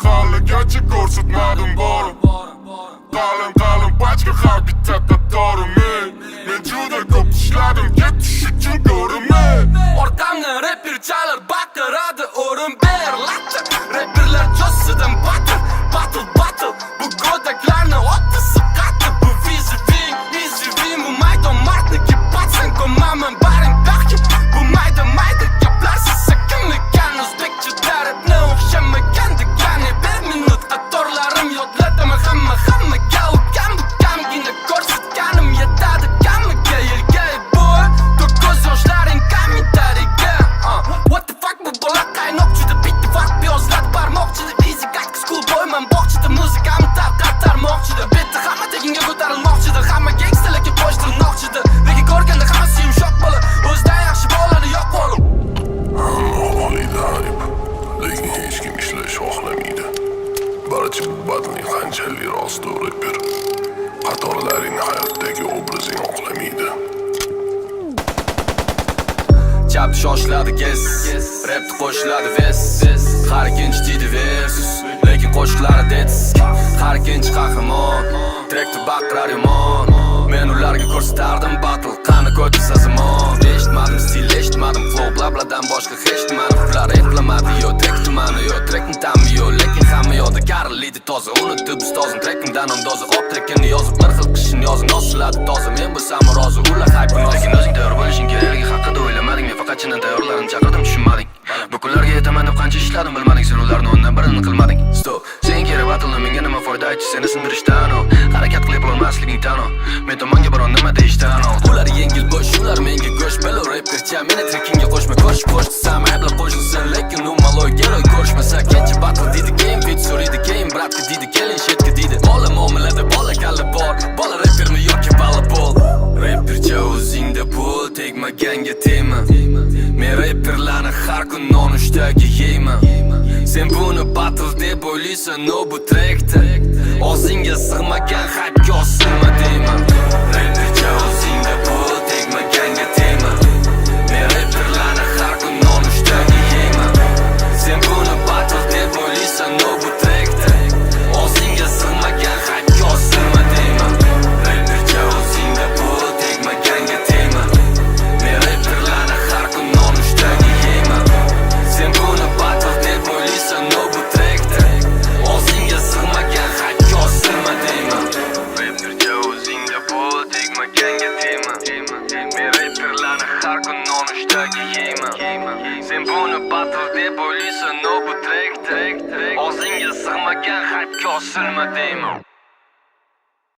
Hali gerçek ko'rsatmadim borim. Qalin pachka habitatda dorim. Men juda ko'p ishladim ketish uchun ko'rimay. Ortamni rapper chalar baqiradi o'rin ber. Rapperlar jo'ssidan battle. Bu go'daklarni otisi qattiq. Bu easy bu maydon mardniki patsan ko'maman baring baxkim. Bu mayda gaplarsiz sakinlikan o'zbekcha tarifni o'xshamagan degani. Bir minut qatorlarim yodladim hammaga ukam bu kamgina ko'rsatganim yetadi kamiga yelga boy. Ko'z yoshlaring kommentariga. What the fuck bu bola qaynoq juda bitta farq yozladi barmoqchida. Easy как school boyman bog'chida muzikamni tarmoqchida. Bitta hamma teginga ko'tarilmoqchida. Hamma gangsterlarga qo'shtirmoqchida. Lekin ko'rganda hammasi yumshoq bola. O'zidan yaxshi bolani yo'q bo'lib. Hamma oliyda ayb, lekin hech kim ishlash xohlamaydi. Barcha bu batning qanchalik rosti rapper. Qatorlaring hayotdagi obrazing oqlamaydi. Chap shoshiladi gez, rapni qo'shiladi ves. Har ikkinchi deydi versus, lekin qo'shiqlari dets. Har ikkinchi qahramon, trekda baqirar yomon. Men ularga ko'rsatardim battle, qani ko'chirsa zamon. Eshitmadim stil, eshitmadim flow, blabladan boshqa hech nimani. Ular eplamadi yo trek tumani, yo trekning ta'mi yo. Lekin hamma yo'lda kariliydi toza. Unutib ustozim trekimdan ondoza. Hop trekini yozib, bir xil qishni yozib, nosiladi toza. Men bo'lsam rozi, ular hype nozi. Lekin o'zing tayyor bo'lishing kerakligi haqida o'ylamading. Men faqat chindan tayyorlarim chaqirdim, tushunmading. Bu kunlarga yetaman deb qancha ishladim bilmading. Sen ularni o'ndan birini qilmading. Stop. Sen kerak battle'ni menga nima foyda aytchi seni sindirishdan o. Harakat qilib olmasliging tan o. Men tomonga biron nima deyishdan o. Ular yengil bo'sh, ular menga go'sh. Bello rappercha meni trekingga qo'shma, qo'sh desam aybla qo'shilsin. Lekin u maloy geroy ko'rishmasa kenchi battle deydi. Game fit so'raydi, keyin bratka deydi. Kelin shetga deydi. Bola muomalada bola kalla bor. Bola rappermi yoki bala bol. Rappercha o'zingda pul tegmaganga tema. Men rapperlarni har kun nonushtaga yeyman. Sen buni battle deb o'ylaysan, no bu trekda. Og'zingga sig'magan hype'ga osilma deyman. Rappercha o'zingda pul tegmaganga tema. Men rapperlarni har kun nonushtaga yeyman. Sen buni battle deb o'ylaysan, no bu trekda. Og'zingga sig'magan hype'ga osilma deyman. Rappercha o'zingda pul tegmaganga tema. Men rapperlarni har kun nonushtaga yeyman. Sen buni battle deb o'ylaysan, no bu trekda. Og'zingga sig'magan hype'ga osilma deyman. Rappercha o'zingda pul tegmaganga tema. Men rapperlarni har kun nonushtaga yeyman. Sen buni battle deb o'ylaysan, no bu trekda. Og'zingga sig'magan hype'ga osilma deyman.